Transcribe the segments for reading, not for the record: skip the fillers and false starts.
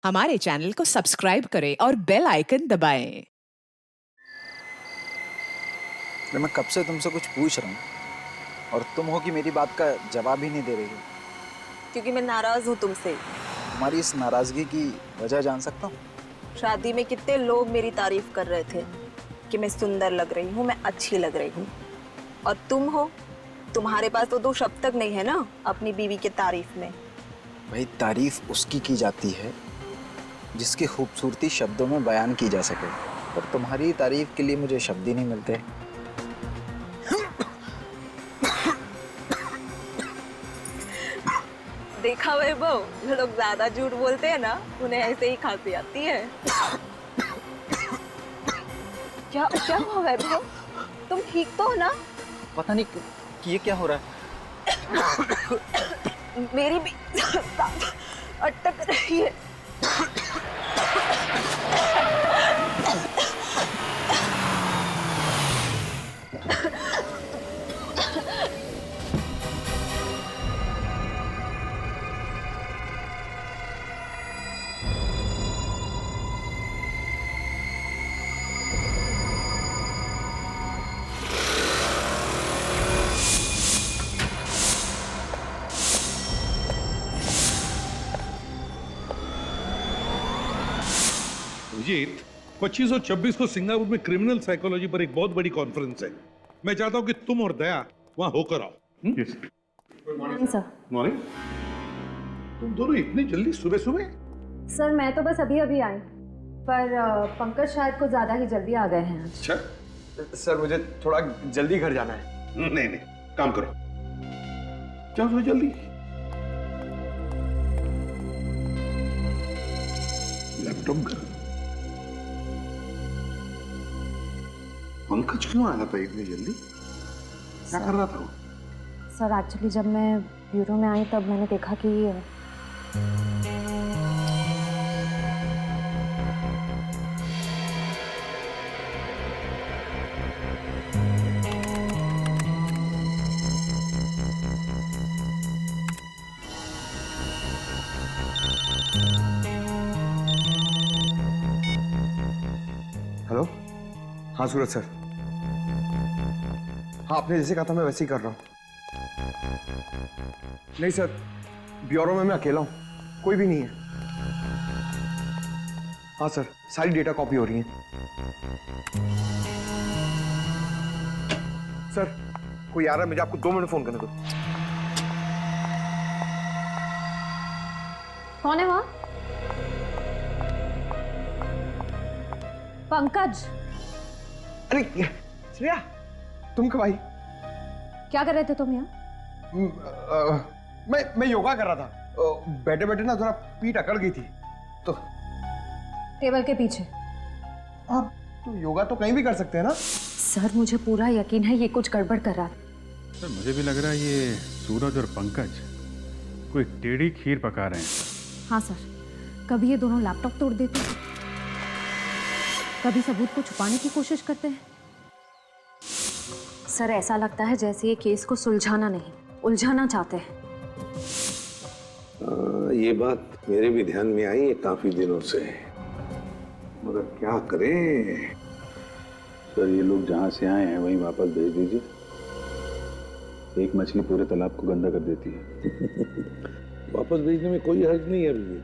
हमारे चैनल को सब्सक्राइब करें और बेल आइकन दबाएं। मैं कब से तुमसे कुछ पूछ रहा हूँ और तुम हो कि मेरी बात का जवाब ही नहीं दे रही हो। क्योंकि मैं नाराज हूँ तुमसे। तुम्हारी इस नाराजगी की वजह जान सकता हूँ? शादी में कितने लोग मेरी तारीफ कर रहे थे कि मैं सुंदर लग रही हूँ, मैं अच्छी लग रही हूँ। और तुम हो, तुम्हारे पास तो 2 शब्द तक नहीं है ना अपनी बीवी के तारीफ में। भाई, तारीफ उसकी की जाती है जिसकी खूबसूरती शब्दों में बयान की जा सके, और तुम्हारी तारीफ के लिए मुझे शब्द ही नहीं मिलते। देखा वैभव, जो लोग ज्यादा झूठ बोलते हैं ना, उन्हें ऐसे ही खांसी आती है। क्या क्या हुआ वैभव? तुम ठीक तो हो ना? पता नहीं कि ये क्या हो रहा है। मेरी भी सांस अटक रही है। अभिजीत, 25 और 26 को सिंगापुर में क्रिमिनल साइकोलॉजी पर एक बहुत बड़ी कॉन्फ्रेंस है। मैं चाहता हूं कि तुम और दया वहां होकर आओ। Morning sir. मॉर्निंग। तुम दोनों इतनी जल्दी सुबह सुबह? सर मैं तो बस अभी अभी आई, पर पंकज शायद कुछ ज्यादा ही जल्दी आ गए हैं आज। अच्छा। सर मुझे थोड़ा जल्दी घर जाना है। नहीं नहीं, काम करो, जाओ तो जल्दी। लैपटॉप घर। पंकज क्यों आया था इतनी जल्दी? क्या कर रहा था वो? सर एक्चुअली जब मैं ब्यूरो में आई तब मैंने देखा कि हेलो। हाँ सूरज सर। हाँ, आपने जैसे कहा था मैं वैसे ही कर रहा हूँ। नहीं सर, ब्यूरो में मैं अकेला हूँ, कोई भी नहीं है। हाँ सर, सारी डेटा कॉपी हो रही है। सर कोई आ रहा है, मुझे आपको 2 मिनट फोन करने दो। कौन है वहाँ? पंकज। अरे श्रेया, तुम कब आई? क्या कर रहे थे तुम यहाँ? मैं योगा कर रहा था। बैठे बैठे ना थोड़ा पीठ अकड़ गई थी तो। टेबल के पीछे। आप तो योगा तो कहीं भी कर सकते हैं ना? सर मुझे पूरा यकीन है ये कुछ गड़बड़ कर रहा था। सर मुझे भी लग रहा है ये सूरज और पंकज कोई टेढ़ी खीर पका रहे हैं। हाँ सर, कभी ये दोनों लैपटॉप तोड़ देते हैं, कभी सबूत को छुपाने की कोशिश करते हैं। सर ऐसा लगता है जैसे ये केस को सुलझाना नहीं, उलझाना चाहते हैं। ये बात मेरे भी ध्यान में आई है काफी दिनों से, मगर क्या करें। सर ये लोग जहाँ से आए हैं वहीं वापस भेज दीजिए। एक मछली पूरे तालाब को गंदा कर देती है। वापस भेजने में कोई हर्ज नहीं है अभी,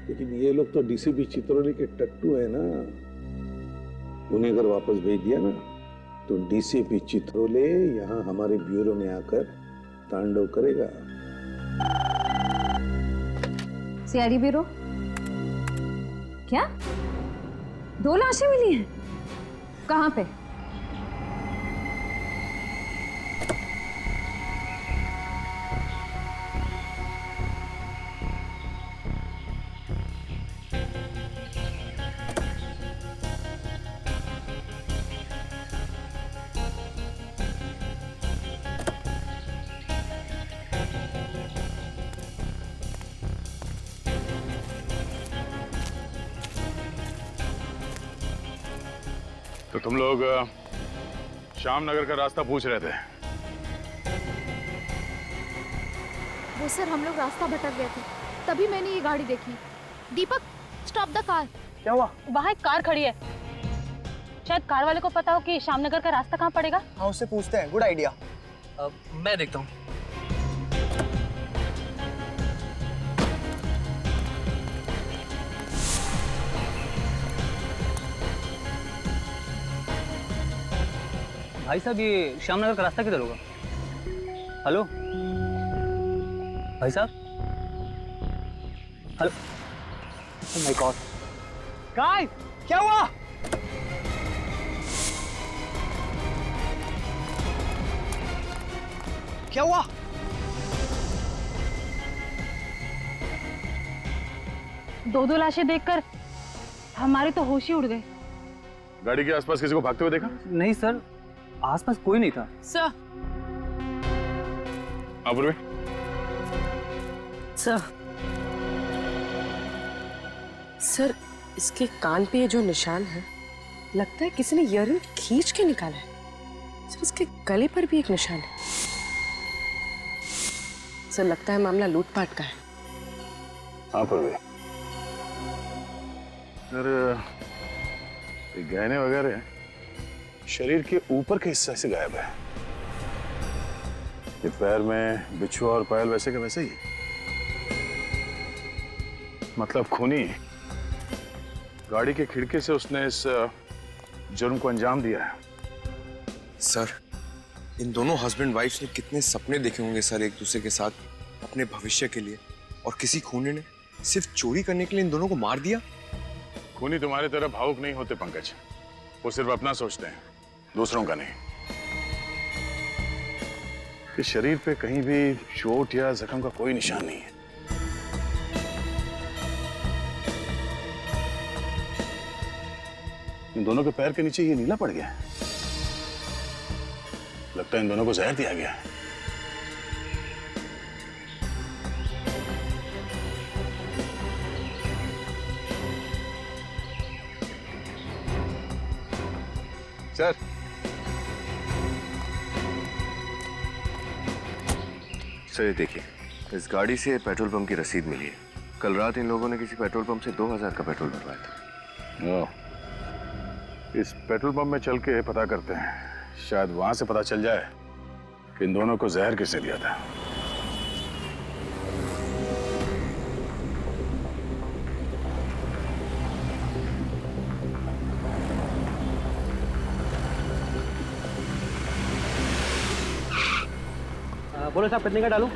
लेकिन ये लोग तो डीसीपी चित्रोली के टट्टू है ना। उन्हें अगर वापस भेज दिया ना तो डीसीपी चित्रोले यहाँ हमारे ब्यूरो में आकर तांडव करेगा। CID bureau? क्या 2 लाशें मिली हैं? कहाँ पे? तो तुम लोग श्याम नगर का रास्ता पूछ रहे थे? वो सर हम लोग रास्ता भटक गए थे, तभी मैंने ये गाड़ी देखी। दीपक स्टॉप द कार। क्या हुआ? वहाँ एक कार खड़ी है, शायद कार वाले को पता हो कि श्यामनगर का रास्ता कहाँ पड़ेगा। हाँ, उससे पूछते हैं। Good idea. मैं देखता हूँ। भाई साहब, ये श्यामनगर का रास्ता किधर होगा? हेलो भाई साहब, hello. Oh my God guys, क्या हुआ? क्या हुआ? दो लाशें देखकर हमारे तो होश ही उड़ गए। गाड़ी के आसपास किसी को भागते हुए देखा? नहीं सर, आसपास कोई नहीं था। सर, अपूर्वी, सर, इसके कान पे ये जो निशान है, लगता है किसी ने ईयररिंग खींच के निकाला है। सर, इसके गले पर भी एक निशान है। सर, लगता है मामला लूटपाट का है। हाँ अपूर्वी, सर ये गहने वगैरह शरीर के ऊपर के हिस्से से गायब है। ये पैर में बिछुआ और पायल वैसे का वैसे ही, मतलब खूनी। गाड़ी के खिड़की से उसने इस जुर्म को अंजाम दिया है। सर, इन दोनों हस्बैंड वाइफ ने कितने सपने देखे होंगे सर एक दूसरे के साथ अपने भविष्य के लिए, और किसी खूनी ने सिर्फ चोरी करने के लिए इन दोनों को मार दिया। खूनी तुम्हारी तरह भावुक नहीं होते पंकज, वो सिर्फ अपना सोचते हैं, दूसरों का नहीं। कि शरीर पे कहीं भी चोट या जख्म का कोई निशान नहीं है। इन दोनों के पैर के नीचे ये नीला पड़ गया है। लगता है इन दोनों को जहर दिया गया है। सर, सर ये देखिए, इस गाड़ी से पेट्रोल पंप की रसीद मिली है। कल रात इन लोगों ने किसी पेट्रोल पंप से 2000 का पेट्रोल भरवाया था। इस पेट्रोल पंप में चल के पता करते हैं, शायद वहां से पता चल जाए कि इन दोनों को जहर किसने दिया था। बोलो साहब, कितने का डालूं?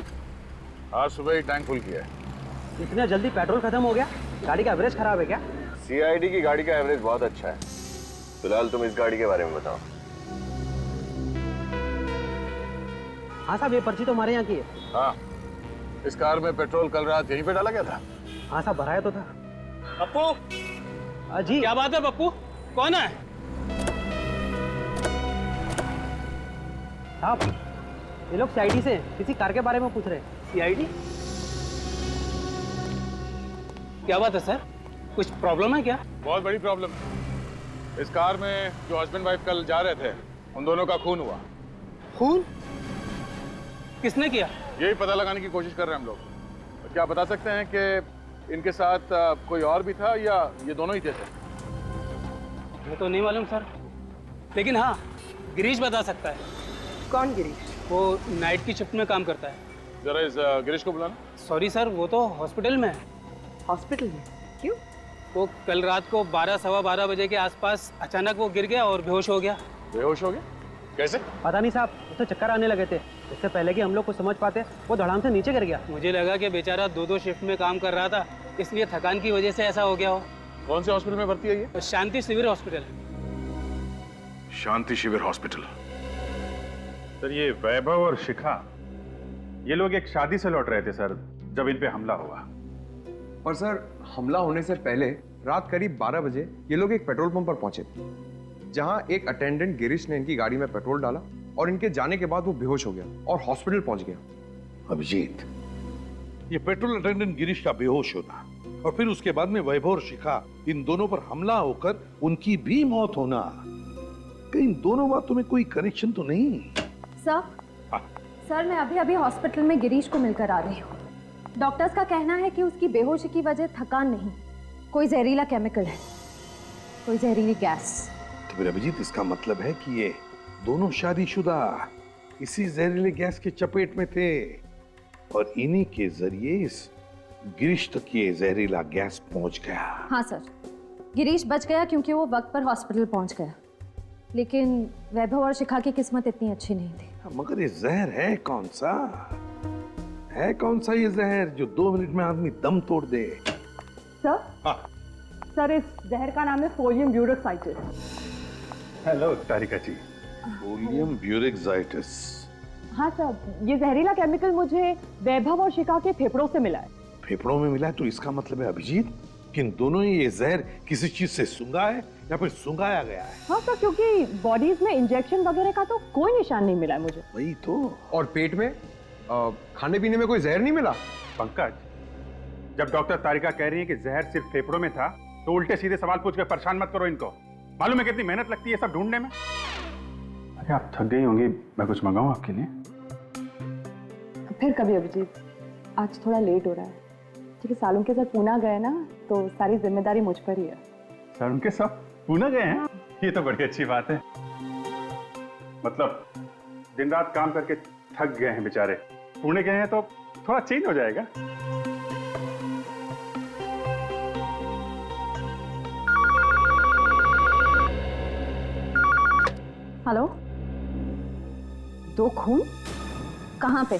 आज सुबह ही टैंक फुल किया है। इतना जल्दी पेट्रोल खत्म हो गया? गाड़ी का एवरेज खराब है क्या? CID की गाड़ी का एवरेज बहुत अच्छा है। फिलहाल तुम इस गाड़ी के बारे में बताओ। हाँ साहब, ये पर्ची तो हमारे यहाँ की है। हाँ, इस कार में पेट्रोल कल रात यहीं पे डाला गया था। हाँ साहब, भराया तो था। पप्पू, जी क्या बात है पप्पू? कौन है? साहब, ये लोग CID से किसी कार के बारे में पूछ रहे हैं। CID? क्या बात है सर? कुछ प्रॉब्लम है क्या? बहुत बड़ी प्रॉब्लम है। इस कार में जो हस्बैंड वाइफ कल जा रहे थे, उन दोनों का खून हुआ। खून? किसने किया? यही पता लगाने की कोशिश कर रहे हैं हम लोग। क्या बता सकते हैं कि इनके साथ कोई और भी था या ये दोनों ही थे? मुझे तो नहीं मालूम सर, लेकिन हाँ, गिरीश बता सकता है। कौन गिरीश? वो नाइट की शिफ्ट में काम करता है। जरा इस गिरीश को बुलाना। सॉरी सर, वो तो हॉस्पिटल में है। हॉस्पिटल में? क्यों? वो कल रात को 12 सवा 12 बजे के आसपास अचानक वो गिर गया और बेहोश हो गया। बेहोश हो गया? कैसे? पता नहीं साहब, उसे चक्कर आने लगे थे। इससे पहले कि हम लोग कुछ समझ पाते, वो धड़ाम से नीचे गिर गया। मुझे लगा कि बेचारा 2-2 शिफ्ट में काम कर रहा था, इसलिए थकान की वजह से ऐसा हो गया हो। कौन से हॉस्पिटल में भर्ती है ये? शांति शिविर हॉस्पिटल। शांति शिविर हॉस्पिटल। सर, ये वैभव और शिखा, ये लोग एक शादी से लौट रहे थे सर, जब इन पे हमला हुआ। और सर, हमला होने से पहले रात करीब 12 बजे ये लोग एक पेट्रोल पंप पर पहुंचे, जहां एक अटेंडेंट गिरीश ने इनकी गाड़ी में पेट्रोल डाला और इनके जाने के बाद वो बेहोश हो गया और हॉस्पिटल पहुंच गया। अभिजीत, ये पेट्रोल अटेंडेंट गिरीश का बेहोश होना और फिर उसके बाद में वैभव और शिखा, इन दोनों पर हमला होकर उनकी भी मौत होना, कहीं दोनों बातों में कोई कनेक्शन तो नहीं? सर, सर मैं अभी अभी हॉस्पिटल में गिरीश को मिलकर आ रही हूँ। डॉक्टर्स का कहना है कि उसकी बेहोशी की वजह थकान नहीं, कोई जहरीला केमिकल है, कोई जहरीली गैस। तो फिर अभिजीत इसका मतलब है कि ये दोनों शादीशुदा इसी जहरीले गैस के चपेट में थे और इन्हीं के जरिए इस गिरीश तक ये जहरीला गैस पहुंच गया। हाँ सर, गिरीश बच गया क्योंकि वो वक्त पर हॉस्पिटल पहुंच गया, लेकिन वैभव और शिखा की किस्मत इतनी अच्छी नहीं थी। मगर ये जहर है कौन सा? है कौन सा ये जहर जो 2 मिनट में आदमी दम तोड़ दे? सर, हाँ। सर इस जहर का नाम है फोलियम ब्यूरोक्साइटिस। हेलो तारिका जी। फोलियम ब्यूरोक्साइटिस। हाँ सर, ये जहरीला केमिकल मुझे वैभव और शिखा के फेफड़ों से मिला है। फेफड़ों में मिला है तो इसका मतलब है अभिजीत कि इन दोनों ही ये जहर किसी चीज से सूंघा है या फिर सूंघाया गया है। हाँ सर, क्योंकि बॉडीज में इंजेक्शन वगैरह का तो कोई निशान नहीं मिला मुझे। वही तो। और पेट में खाने पीने में कोई जहर नहीं मिला? पंकज, जब डॉक्टर तारिका कह रही है कि जहर सिर्फ फेफड़ों में था तो उल्टे सीधे सवाल पूछ कर परेशान मत करो इनको। मालूम है कितनी मेहनत लगती है सब ढूंढने में। अरे आप थक गई होंगी, मैं कुछ मंगाऊं आपके लिए? फिर कभी अभिजीत, आज थोड़ा लेट हो रहा है क्योंकि सालों के साथ पूना गए ना, तो सारी जिम्मेदारी मुझ पर ही है। सर उनके सब पूना गए हैं? ये तो बड़ी अच्छी बात है। मतलब दिन रात काम करके थक गए हैं बेचारे, पुणे गए हैं तो थोड़ा चेंज हो जाएगा। हेलो, 2 खून कहाँ पे?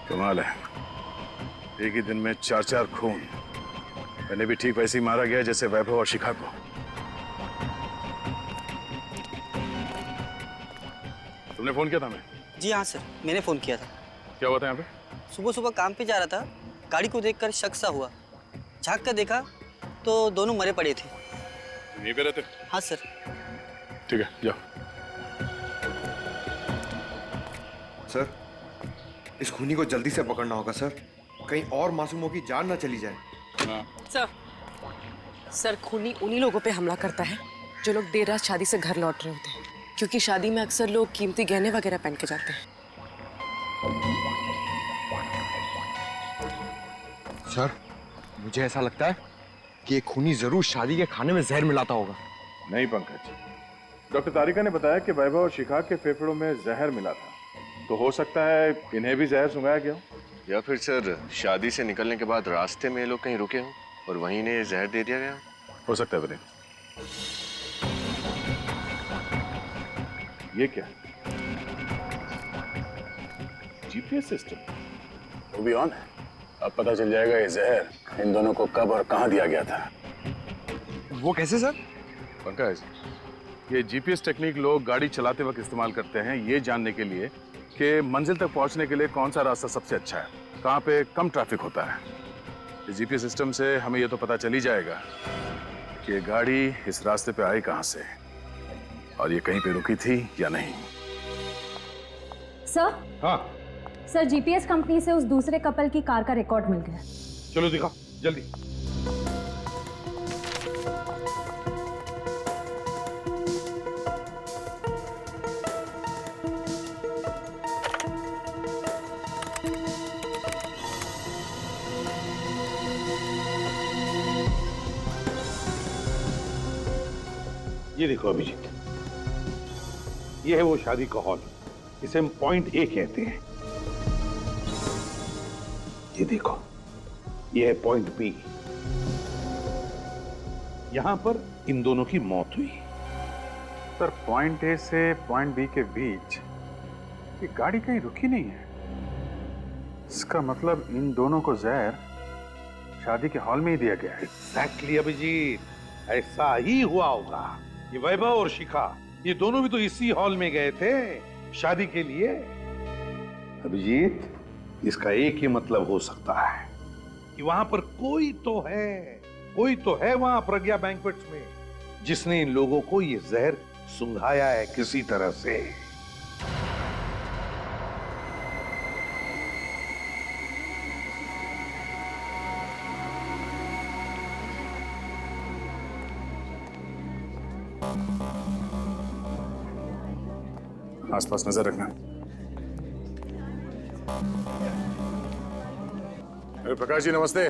कमाल है, एक ही दिन में 4 खून। मैंने भी ठीक वैसे ही मारा गया जैसे वैभव और शिखा को। तुमने फोन किया था? मैं जी हाँ सर, मैंने फोन किया था। क्या हुआ था यहाँ पे? सुबह सुबह काम पे जा रहा था, गाड़ी को देखकर शक सा हुआ। झांक कर देखा तो दोनों मरे पड़े थे। यहीं पे रहते? हाँ सर। ठीक है, जाओ। सर, इस खूनी को जल्दी से पकड़ना होगा सर, कहीं और मासूमों की जान ना चली जाए। सर खूनी उन्हीं लोगों पे हमला करता है जो लोग देर रात शादी से घर लौट रहे होते हैं, क्योंकि शादी में अक्सर लोग कीमती गहने वगैरह पहन के जाते हैं। सर, मुझे ऐसा लगता है कि ये खूनी जरूर शादी के खाने में जहर मिलाता होगा। नहीं पंकज, डॉक्टर तारिका ने बताया कि वैभव और शिखा के फेफड़ों में जहर मिला था, तो हो सकता है इन्हें भी जहर सुंघाया गया हो। या फिर सर शादी से निकलने के बाद रास्ते में ये लोग कहीं रुके हों और वहीं इन्हें जहर दे दिया गया हो सकता है। बने ये क्या? जीपीएस सिस्टम वो भी ऑन है। अब पता चल जाएगा ये जहर इन दोनों को कब और कहां दिया गया था। वो कैसे सर? पंकज, ये जीपीएस टेक्निक लोग गाड़ी चलाते वक्त इस्तेमाल करते हैं ये जानने के लिए कि मंजिल तक पहुंचने के लिए कौन सा रास्ता सबसे अच्छा है, कहां पे कम ट्रैफिक होता है। इस जीपीएस सिस्टम से हमें ये तो पता चल ही जाएगा कि ये गाड़ी इस रास्ते पे आई कहां से और ये कहीं पे रुकी थी या नहीं। सर? हाँ सर, जीपीएस कंपनी से उस दूसरे कपल की कार का रिकॉर्ड मिल गया। चलो दिखाओ जल्दी। ये देखो अभिजीत, ये है वो शादी का हॉल, इसे हम पॉइंट ए कहते हैं। ये देखो, ये है पॉइंट बी, यहां पर इन दोनों की मौत हुई। सर पॉइंट ए से पॉइंट बी के बीच ये गाड़ी कहीं रुकी नहीं है। इसका मतलब इन दोनों को जहर शादी के हॉल में ही दिया गया है। एग्जैक्टली अभिजीत, ऐसा ही हुआ होगा। ये वैभव और शिखा ये दोनों भी तो इसी हॉल में गए थे शादी के लिए। अभिजीत, इसका एक ही मतलब हो सकता है कि वहां पर कोई तो है वहां प्रज्ञा बैंक्वेट्स में जिसने इन लोगों को ये जहर सुंघाया है किसी तरह से। आसपास नजर रखना। अरे प्रकाश जी नमस्ते।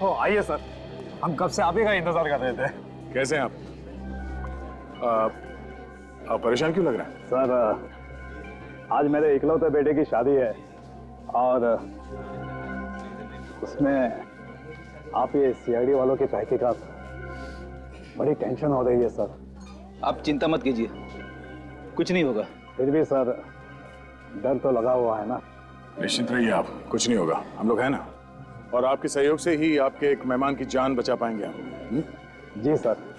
ओ आइए सर, हम कब से आप ही का इंतजार कर रहे थे। कैसे हैं आप? आप परेशान क्यों लग रहे हैं? सर आज मेरे इकलौते बेटे की शादी है और उसमें आप ये सीआईडी वालों की तहकीकात, बड़ी टेंशन हो रही है सर। आप चिंता मत कीजिए, कुछ नहीं होगा। फिर भी सर डर तो लगा हुआ है ना। निश्चिंत रहिए आप, कुछ नहीं होगा, हम लोग हैं ना। और आपके सहयोग से ही आपके एक मेहमान की जान बचा पाएंगे हम। जी सर।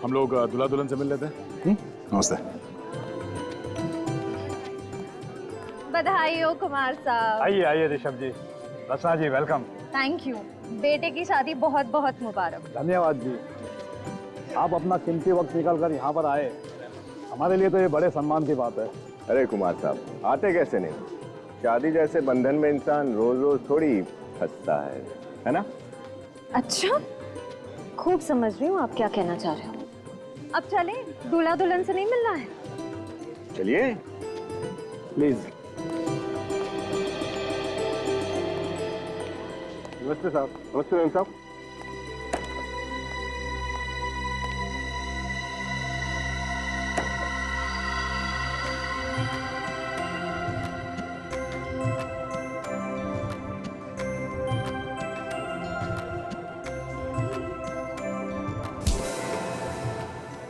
हम लोग दूल्हा दुल्हन से मिल लेते हैं। नमस्ते। बधाई हो कुमार साहब। आइए आइए ऋषभ जी, रचना जी वेलकम। Thank you. बेटे की शादी बहुत बहुत मुबारक। धन्यवाद जी, आप अपना कीमती वक्त निकाल कर यहाँ पर आए, हमारे लिए तो ये बड़े सम्मान की बात है। अरे कुमार साहब आते कैसे नहीं, शादी जैसे बंधन में इंसान रोज रोज थोड़ी फंसता है ना? अच्छा, खूब समझ रही हूँ आप क्या कहना चाह रहे हो। अब चले, दूल्हा दुल्हन से नहीं मिलना है? चलिए प्लीज। नमस्ते साहब। नमस्ते मैम साहब।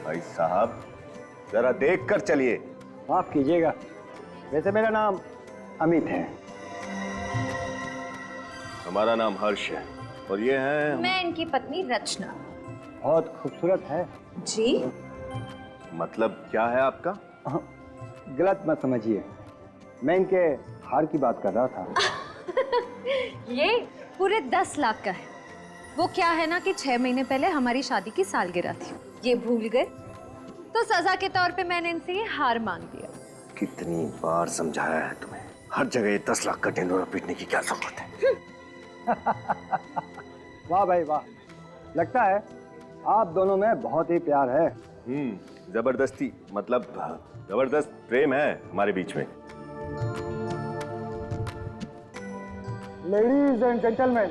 भाई साहब जरा देख कर चलिए। माफ कीजिएगा, वैसे मेरा नाम अमित है। हमारा नाम हर्ष है और ये है मैं इनकी पत्नी रचना। बहुत खूबसूरत है जी। मतलब क्या है आपका? गलत मत समझिए, मैं इनके हार की बात कर रहा था। ये पूरे 10 लाख का है। वो क्या है ना कि 6 महीने पहले हमारी शादी की सालगिरह थी, ये भूल गए, तो सजा के तौर पे मैंने इनसे ये हार मांग दिया। कितनी बार समझाया है तुम्हें, हर जगह ये 10 लाख का ढिंढोरा पीटने की क्या जरूरत है? वाह भाई वाह, लगता है आप दोनों में बहुत ही प्यार है। जबरदस्ती मतलब जबरदस्त प्रेम है हमारे बीच में। लेडीज एंड जेंटलमैन,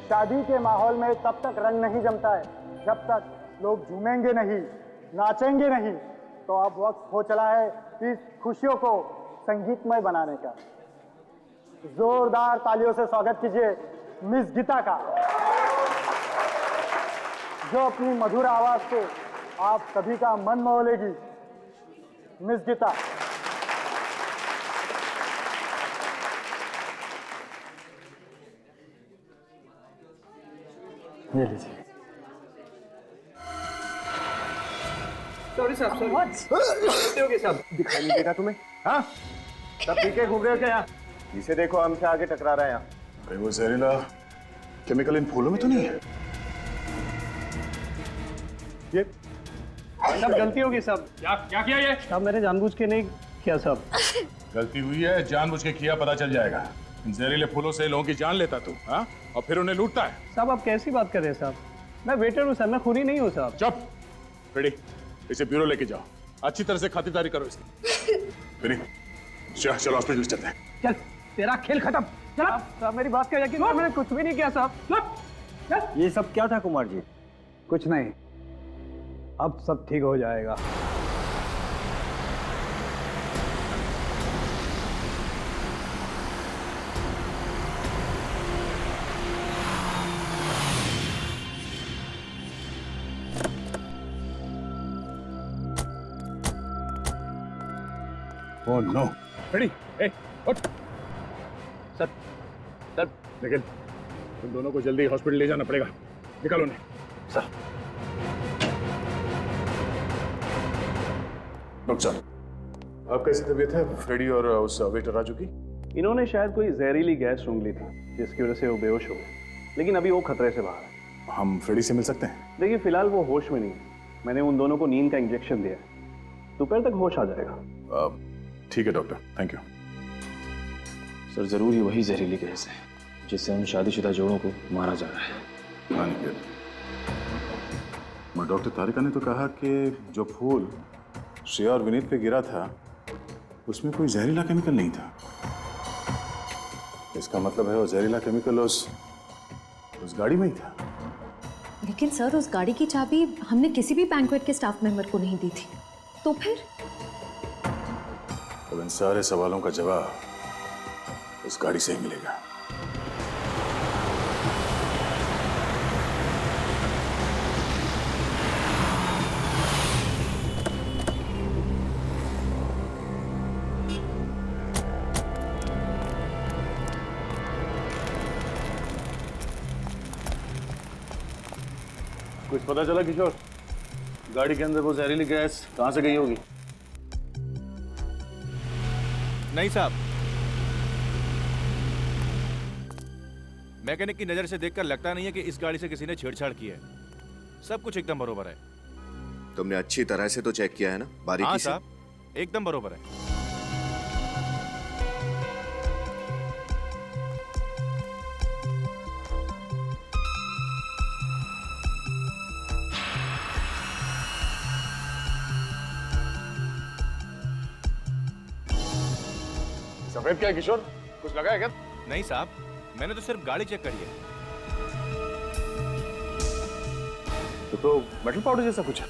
शादी के माहौल में तब तक रंग नहीं जमता है जब तक लोग झूमेंगे नहीं, नाचेंगे नहीं। तो अब वक्त हो चला है इस खुशियों को संगीतमय बनाने का। जोरदार तालियों से स्वागत कीजिए मिस गीता का, जो अपनी मधुर आवाज से आप सभी का मन मोह लेगी। मिस गीता। ये लीजिए। सॉरी साहब, सॉरी साहब। दिखाई नहीं देगा तुम्हें? हाँ, सब पीके घूम रहे हो क्या यहाँ? जिसे देखो हमसे आगे टकरा रहा है यहाँ। भाई वो जहरीला केमिकल इन फूलों में तो नहीं है? ये सब गलती होगी साहब। क्या किया ये? साहब मैंने जानबूझ के नहीं किया साहब। गलती हुई है, जानबूझ के किया पता चल जाएगा। इन जहरीले फूलों से लोगों की जान लेता तू, हाँ? और फिर उन्हें लूटता है। साहब आप कैसी बात कर रहे हैं साहब? मैं वेटर हूँ सर, मैं खूनी नहीं हूँ साहब। चुप। रेडी, इसे ब्यूरो लेके जाओ, अच्छी तरह से खातिरदारी करो इसकी। रेडी, चलो हॉस्पिटल चलते हैं। चल, तेरा खेल खत्म। चल। साहब मेरी बात का यकीन करो, मैंने कुछ भी नहीं किया साहब। चल। ये सब क्या था कुमार जी? कुछ नहीं, अब सब ठीक हो जाएगा। Oh no! Ready? Hey, what? Sir sir लेकिन तुम दोनों को जल्दी हॉस्पिटल ले जाना पड़ेगा, निकालो नहीं। सर डॉक्टर साहब, अब कैसी तबीयत है फ्रेडी और उस वेटर राजू की? इन्होंने शायद कोई जहरीली गैस सूंघ ली थी जिसकी वजह से वो बेहोश हो गए, लेकिन अभी वो खतरे से बाहर है। हम फ्रेडी से मिल सकते हैं? देखिए फिलहाल वो होश में नहीं है, मैंने उन दोनों को नींद का इंजेक्शन दिया है, दोपहर तक होश आ जाएगा। ठीक है डॉक्टर, थैंक यू। सर जरूर ही वही जहरीली गैस है जिससे उन शादीशुदा जोड़ों को मारा जा रहा है। मगर डॉक्टर तारिका ने तो कहा कि जो फूल श्रेया और विनीत पे गिरा था उसमें कोई जहरीला केमिकल नहीं था। इसका मतलब है वो जहरीला केमिकल उस गाड़ी में ही था। लेकिन सर उस गाड़ी की चाबी हमने किसी भी बैंक्वेट के स्टाफ मेंबर को नहीं दी थी, तो फिर? अब इन सारे सवालों का जवाब उस गाड़ी से ही मिलेगा। कुछ पता चला किशोर, गाड़ी के अंदर वो जहरीली गैस कहां से गई होगी? नहीं साहब, मैकेनिक की नजर से देखकर लगता नहीं है कि इस गाड़ी से किसी ने छेड़छाड़ की है। सब कुछ एकदम बरोबर है। तुमने अच्छी तरह से तो चेक किया है ना, बारीकी हाँ से? साहब, एकदम बरोबर है। सफेद क्या है किशोर, कुछ लगा है क्या? नहीं साहब, मैंने तो सिर्फ गाड़ी चेक करी है। तो मेटल पाउडर जैसा कुछ है।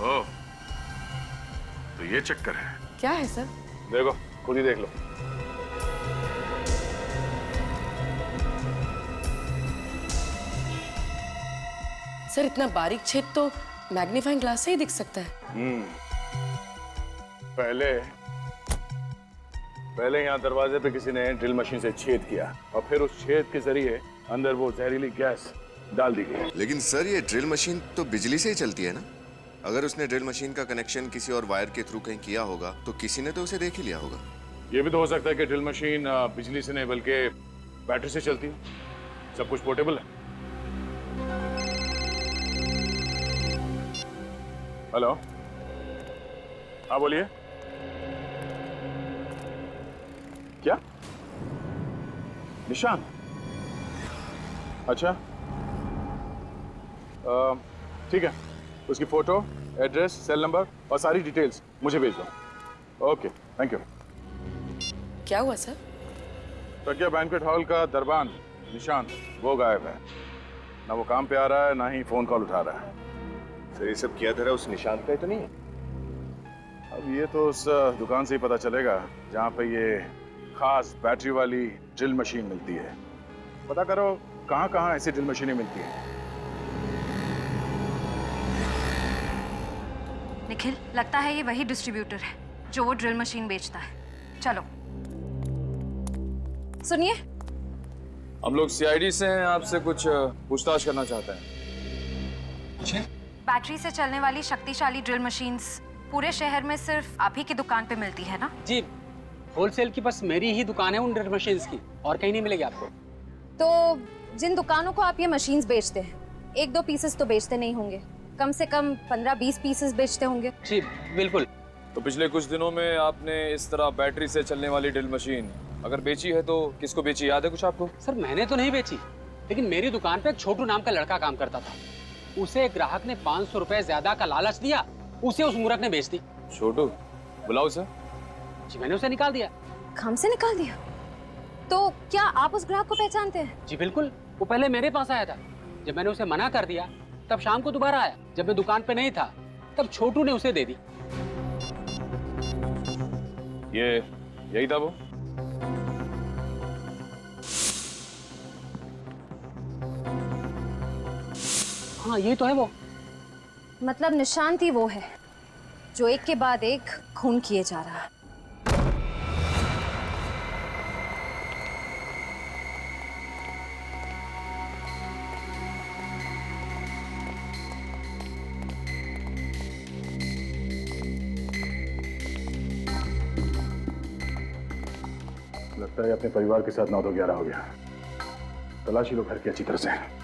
ओह, तो ये चक्कर है। क्या है सर? देखो, खुद ही देख लो। सर इतना बारीक छेद तो मैग्नीफाइंग ग्लास से ही दिख सकता है। पहले यहाँ दरवाजे पे किसी ने ड्रिल मशीन से छेद किया और फिर उस छेद के जरिए अंदर वो जहरीली गैस डाल दी गई। लेकिन सर ये ड्रिल मशीन तो बिजली से ही चलती है ना? अगर उसने ड्रिल मशीन का कनेक्शन किसी और वायर के थ्रू कहीं किया होगा तो किसी ने तो उसे देख ही लिया होगा। ये भी तो हो सकता है कि ड्रिल मशीन बिजली से नहीं बल्कि बैटरी से चलती है। सब कुछ पोर्टेबल है। हेलो, हाँ बोलिए। क्या? निशान? अच्छा, ठीक है, उसकी फोटो, एड्रेस, सेल नंबर और सारी डिटेल्स मुझे भेज दो। Okay, thank you. क्या हुआ सर? प्रज्ञा बैंक्वेट हॉल का दरबान निशान वो गायब है। ना वो काम पे आ रहा है, ना ही फोन कॉल उठा रहा है। सर ये सब किया धरा उस निशान का ही तो नहीं है? अब ये तो उस दुकान से ही पता चलेगा जहाँ पे ये खास बैटरी वाली ड्रिल मशीन मिलती है। पता करो कहाँ कहाँ ऐसी ड्रिल मशीनें मिलती हैं। निखिल, लगता है ये वही डिस्ट्रीब्यूटर है जो वो ड्रिल मशीन बेचता है। चलो सुनिए, हम लोग सीआईडी से हैं, आपसे कुछ पूछताछ करना चाहते हैं। बैटरी से चलने वाली शक्तिशाली ड्रिल मशीन्स पूरे शहर में सिर्फ आप ही की दुकान पे मिलती है ना? जी, होलसेल की बस मेरी ही दुकान है उन ड्रिल मशीन्स की, और कहीं नहीं मिलेगी आपको। तो जिन दुकानों को आप ये मशीन्स बेचते हैं, 1-2 पीसेस तो बेचते नहीं होंगे, कम से कम 15-20 पीसेस बेचते होंगे। जी बिल्कुल। तो पिछले कुछ दिनों में आपने इस तरह बैटरी से चलने वाली ड्रिल मशीन अगर बेची है तो किसको बेची, याद है कुछ आपको? सर मैंने तो नहीं बेची, लेकिन मेरी दुकान पे एक छोटू नाम का लड़का काम करता था। उसे एक ग्राहक ने 500 रुपए ज्यादा का लालच दिया, उसे उस मूर्ख ने बेच दी। छोटू, बुलाओ उसे। जी मैंने उसे निकाल दिया। काम से निकाल दिया? तो क्या आप उस ग्राहक को पहचानते हैं? जी बिल्कुल, वो पहले मेरे पास आया था। जब मैंने उसे मना कर दिया तब शाम को दोबारा आया। जब मैं दुकान पे नहीं था तब छोटू ने उसे दे दी। ये यही था वो? हाँ ये तो है वो। मतलब निशान ही वो है जो एक के बाद एक खून किए जा रहा है। लगता है अपने परिवार के साथ 9 तो 11 हो गया। तलाशी लो घर की अच्छी तरह से।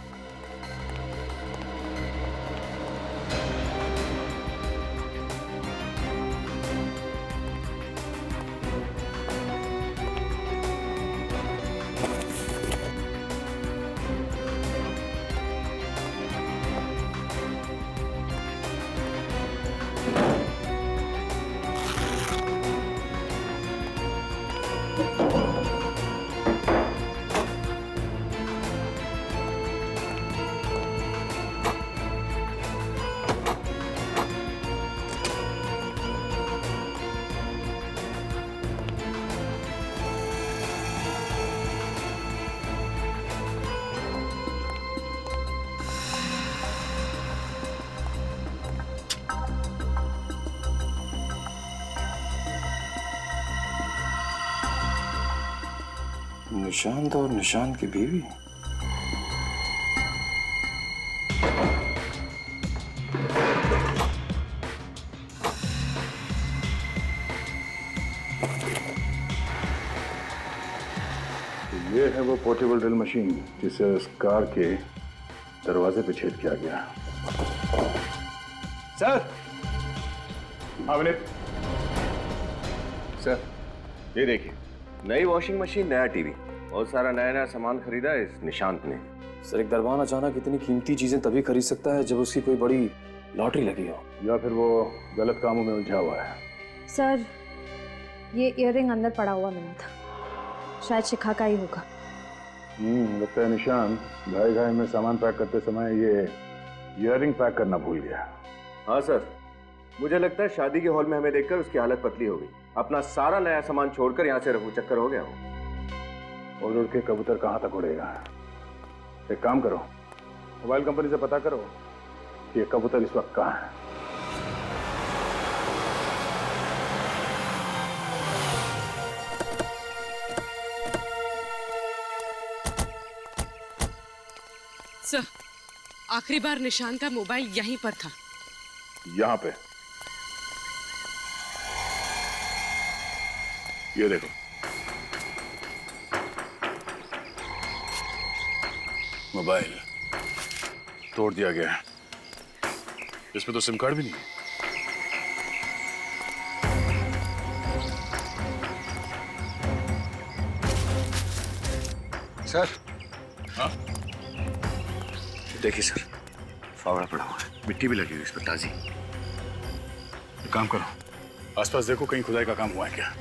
निशांत और निशांत की बीवी। ये है वो पोर्टेबल ड्रिल मशीन जिसे उस कार के दरवाजे पे छेद किया गया। सर। हाँ विनीत। सर ये देखिए, नई वॉशिंग मशीन, नया टीवी और सारा नया नया सामान खरीदा है इस निशांत ने। सर एक दरबान अचानक इतनी कीमती चीजें तभी खरीद सकता है जब उसकी कोई बड़ी लॉटरी लगी हो, या फिर वो गलत कामों में उलझा हुआ है। सर ये इयररिंग अंदर पड़ा हुआ मिला था, शायद शिखा का ही होगा। लगता है निशांत घाई घाई में सामान पैक करते समय ये इयररिंग पैक करना भूल गया। हाँ सर, मुझे लगता है शादी के हॉल में हमें देखकर उसकी हालत पतली हो गई। अपना सारा नया सामान छोड़कर यहाँ से रफू चक्कर हो गया हो। उड़ उड़ के कबूतर कहाँ तक उड़ेगा। एक काम करो, मोबाइल कंपनी से पता करो कि ये कबूतर इस वक्त कहाँ है। सर आखिरी बार निशान का मोबाइल यहीं पर था। यहाँ पे ये देखो, मोबाइल तोड़ दिया गया है। इसमें तो सिम कार्ड भी नहीं है। सर। हाँ देखिए सर, फावड़ा पड़ा हुआ है, मिट्टी भी लगी हुई इस पर ताजी। एक काम करो, आसपास देखो कहीं खुदाई का काम हुआ है क्या।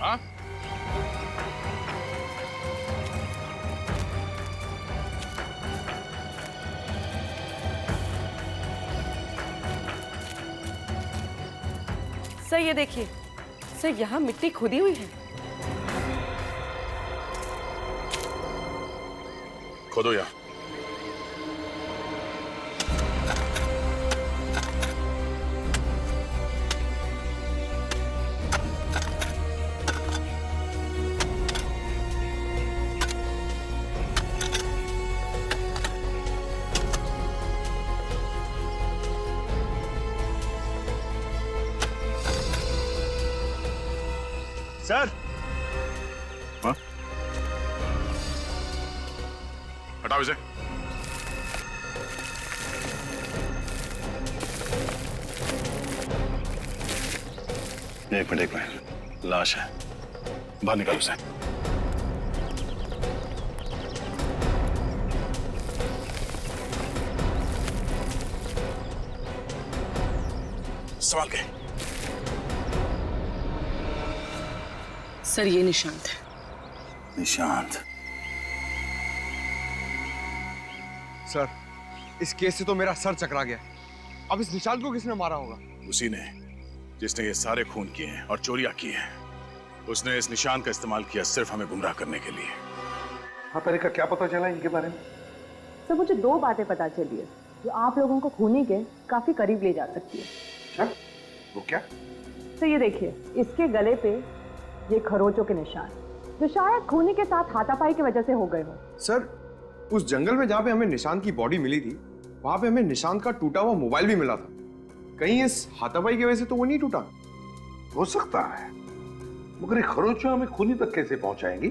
हाँ? सर ये देखिए, सर यहाँ मिट्टी खुदी हुई है। खोदो यहाँ। सर। हाँ? हटाओ इसे। एक मिनट, लाश है, बाहर निकालो उसे। संभाल के। सर ये निशांत है। निशांत? सर इस केस से तो मेरा सर चकरा गया। अब इस निशांत को किसने मारा होगा? उसी ने जिसने ये सारे खून किए हैं और चोरियां की हैं। उसने इस निशान का इस्तेमाल किया सिर्फ हमें गुमराह करने के लिए। हाँ तारिका, क्या पता चला इनके बारे में? सर मुझे 2 बातें पता चली है जो आप लोगों को खूनी के काफी करीब ले जा सकती है। अच्छा, वो क्या? तो ये देखिए, इसके गले पे ये खरोचों के निशान जो शायद खूनी के साथ हाथापाई की वजह से हो गए हो। सर उस जंगल में जहाँ पे हमें निशांत की बॉडी मिली थी, वहां पे हमें निशांत का टूटा हुआ मोबाइल भी मिला था। कहीं इस हाथापाई की वजह से तो वो नहीं टूटा? हो सकता है, मगर ये खरोचों हमें खूनी तक कैसे पहुंचाएंगी?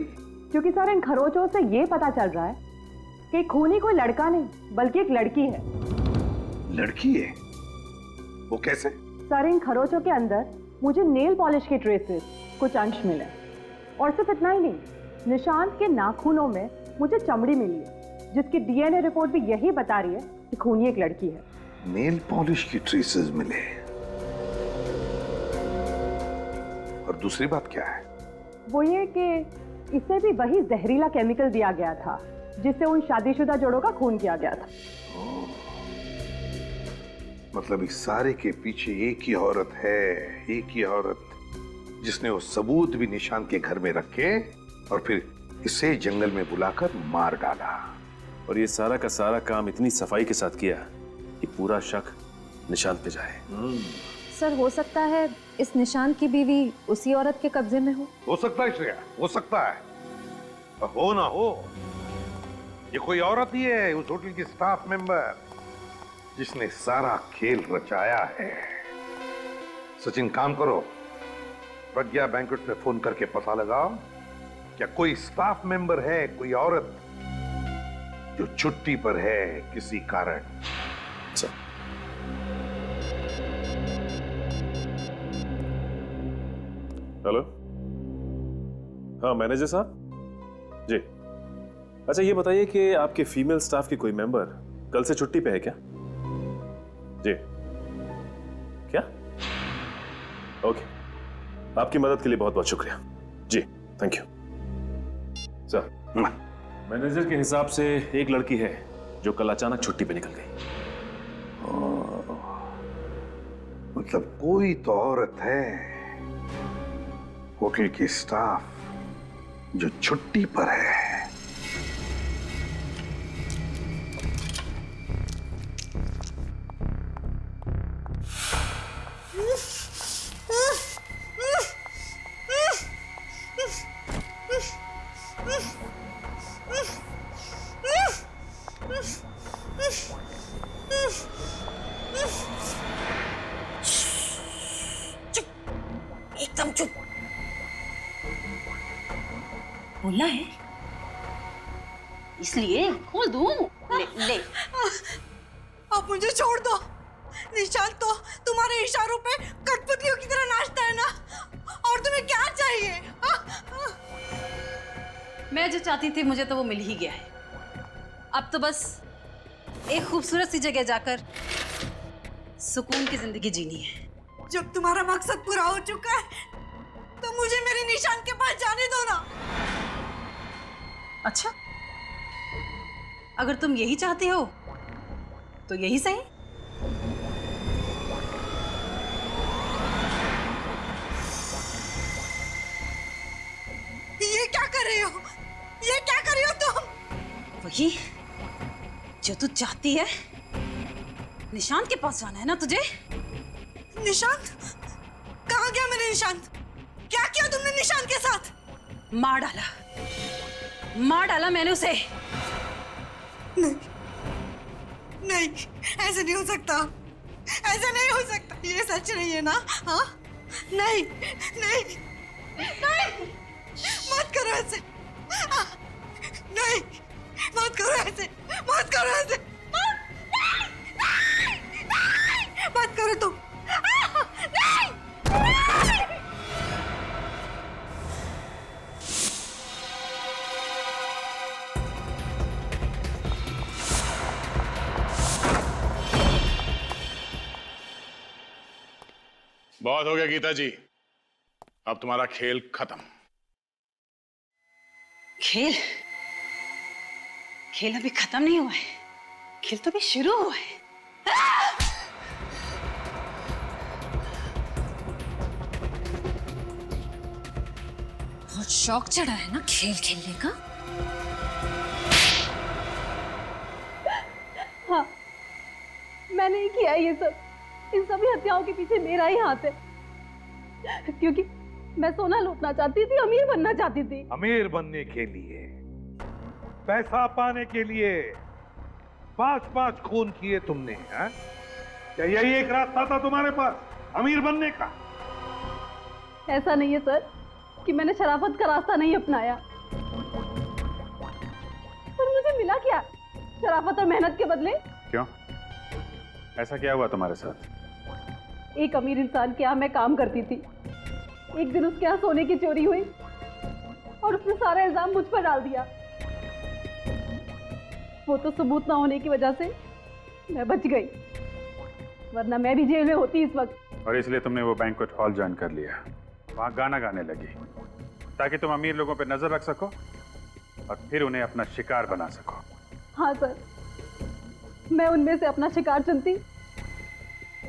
क्योंकि सर इन खरोचों से ये पता चल रहा है कि खूनी कोई लड़का नहीं बल्कि एक लड़की है। लड़की है? वो कैसे? सर इन खरोचों के अंदर मुझे नेल पॉलिश के ट्रेसेस कुछ अंश मिले, और सिर्फ इतना ही नहीं, निशांत के नाखूनों में मुझे चमड़ी मिली है जिसकी डीएनए रिपोर्ट भी यही बता रही है कि खूनी एक लड़की है। नेल पॉलिश की ट्रेसेस मिले, और दूसरी बात क्या है? वो ये कि इसे भी वही जहरीला केमिकल दिया गया था जिससे उन शादीशुदा जोड़ों का खून किया गया था। मतलब इस सारे के पीछे एक ही औरत है, एक ही औरत जिसने वो सबूत भी निशान के घर में रखे और फिर इसे जंगल में बुलाकर मार डाला। और ये सारा का सारा काम इतनी सफाई के साथ किया कि पूरा शक निशांत पे जाए। सर हो सकता है इस निशांत की बीवी उसी औरत के कब्जे में हो सकता है श्रेया, हो सकता है। पर हो ना हो, ये कोई औरत ही है, उस होटल की स्टाफ मेंबर जिसने सारा खेल रचाया है। सचिन, काम करो, प्रज्ञा बैंक्वेट पे फोन करके पता लगाओ क्या कोई स्टाफ मेंबर है, कोई औरत जो छुट्टी पर है किसी कारण। हेलो, हाँ मैनेजर साहब जी। अच्छा ये बताइए कि आपके फीमेल स्टाफ की कोई मेंबर कल से छुट्टी पे है क्या? जी क्या? ओके, आपकी मदद के लिए बहुत बहुत शुक्रिया जी, थैंक यू सर। मैनेजर के हिसाब से एक लड़की है जो कल अचानक छुट्टी पे निकल गई। मतलब कोई तो औरत है होटल की स्टाफ जो छुट्टी पर है। एकदम चुप। बोलना है इसलिए खोल दूं। ले। आप मुझे छोड़ दो। निशांत तो तुम्हारे इशारों पे कठपुतलियों की तरह नाचता है ना, और तुम्हें क्या चाहिए? मैं जो चाहती थी मुझे तो वो मिल ही गया है। अब तो बस एक खूबसूरत सी जगह जाकर सुकून की जिंदगी जीनी है। जब तुम्हारा मकसद पूरा हो चुका है तो मुझे मेरे निशान के पास जाने दो ना। अच्छा, अगर तुम यही चाहते हो तो यही सही। ये क्या कर रहे हो? ये क्या कर रही हो तुम? वही जो तू चाहती है। निशांत के पास जाना है ना तुझे? निशांत? कहाँ गया मेरे निशांत? क्या किया तुमने निशांत के साथ? मार डाला मैंने उसे। नहीं, ऐसे नहीं हो सकता, ऐसा नहीं हो सकता। ये सच नहीं है ना? हाँ, नहीं नहीं नहीं, मत करो ऐसे। नहीं, मत करो ऐसे, मत करो ऐसे, मत करो तुम। नहीं, नहीं। बहुत हो गया गीता जी, अब तुम्हारा खेल खत्म। खेल खेल अभी खत्म नहीं हुआ है, खेल तो अभी शुरू हुआ है। बहुत शौक चढ़ा है ना खेल खेलने का। हाँ, मैंने ही किया है ये सब। इन सभी हत्याओं के पीछे मेरा ही हाथ है, क्योंकि मैं सोना लूटना चाहती थी, अमीर बनना चाहती थी। अमीर बनने के लिए, पैसा पाने के लिए 5-5 खून किए तुमने, हैं? क्या यही एक रास्ता था तुम्हारे पास अमीर बनने का? ऐसा नहीं है सर कि मैंने शराफत का रास्ता नहीं अपनाया, पर मुझे मिला क्या शराफत और मेहनत के बदले? क्यों? ऐसा क्या हुआ तुम्हारे साथ? एक अमीर इंसान के यहाँ मैं काम करती थी। एक दिन उसके यहाँ सोने की चोरी हुई और उसने सारा इल्जाम मुझ पर डाल दिया। वो तो सबूत ना होने की वजह से मैं बच गई, वरना मैं भी जेल में होती इस वक्त। और इसलिए तुमने वो बैंक्वेट हॉल ज्वाइन कर लिया, वहां गाना गाने लगी, ताकि तुम अमीर लोगों पर नजर रख सको और फिर उन्हें अपना शिकार बना सको। हाँ सर, मैं उनमें से अपना शिकार चुनती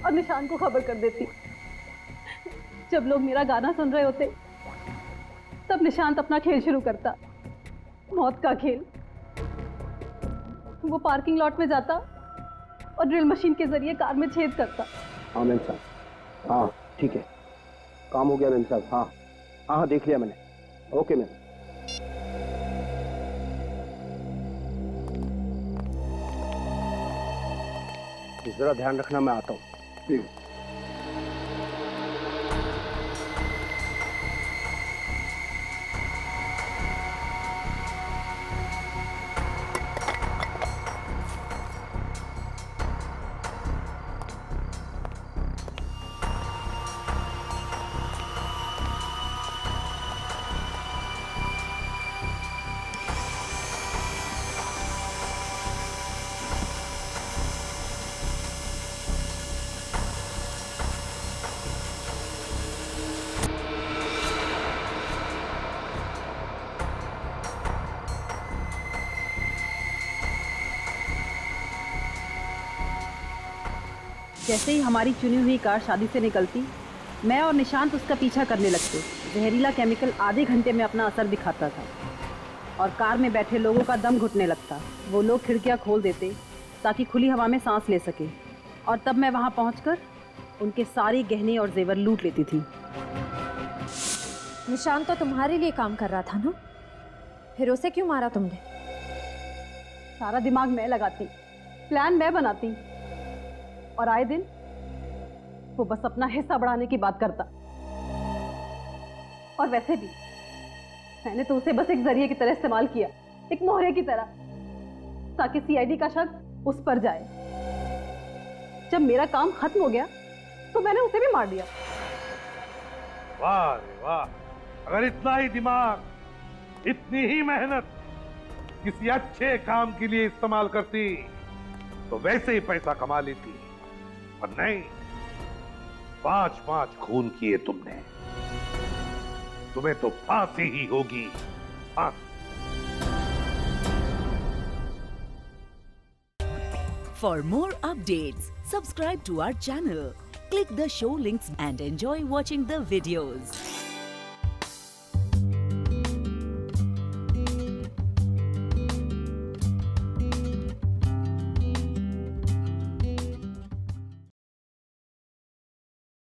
और निशान को खबर कर देती। जब लोग मेरा गाना सुन रहे होते तब निशांत अपना खेल शुरू करता, मौत का खेल। वो पार्किंग लॉट में जाता और ड्रिल मशीन के जरिए कार में छेद करता। हाँ मैम साहब, हाँ ठीक है, काम हो गया मैम साहब। हाँ हाँ हाँ, देख लिया मैंने। Okay ma'am. जरा ध्यान रखना, मैं आता हूँ। जैसे ही हमारी चुनी हुई कार शादी से निकलती, मैं और निशांत उसका पीछा करने लगते। जहरीला केमिकल आधे घंटे में अपना असर दिखाता था और कार में बैठे लोगों का दम घुटने लगता। वो लोग खिड़कियां खोल देते ताकि खुली हवा में सांस ले सके, और तब मैं वहां पहुंचकर उनके सारे गहने और जेवर लूट लेती थी। निशान तो तुम्हारे लिए काम कर रहा था ना, फिर उसे क्यों मारा तुमने? सारा दिमाग मैं लगाती, प्लान मैं बनाती, और आए दिन वो बस अपना हिस्सा बढ़ाने की बात करता। और वैसे भी मैंने तो उसे बस एक जरिए की तरह इस्तेमाल किया, एक मोहरे की तरह, ताकि सीआईडी का शक उस पर जाए। जब मेरा काम खत्म हो गया तो मैंने उसे भी मार दिया। वाह रे वाह, अगर इतना ही दिमाग, इतनी ही मेहनत किसी अच्छे काम के लिए इस्तेमाल करती तो वैसे ही पैसा कमा लेती, पर नहीं, 5-5 खून किए तुमने। तुम्हें तो फांसी ही होगी, फांसी। For more updates, subscribe to our channel, click the show links and enjoy watching the videos.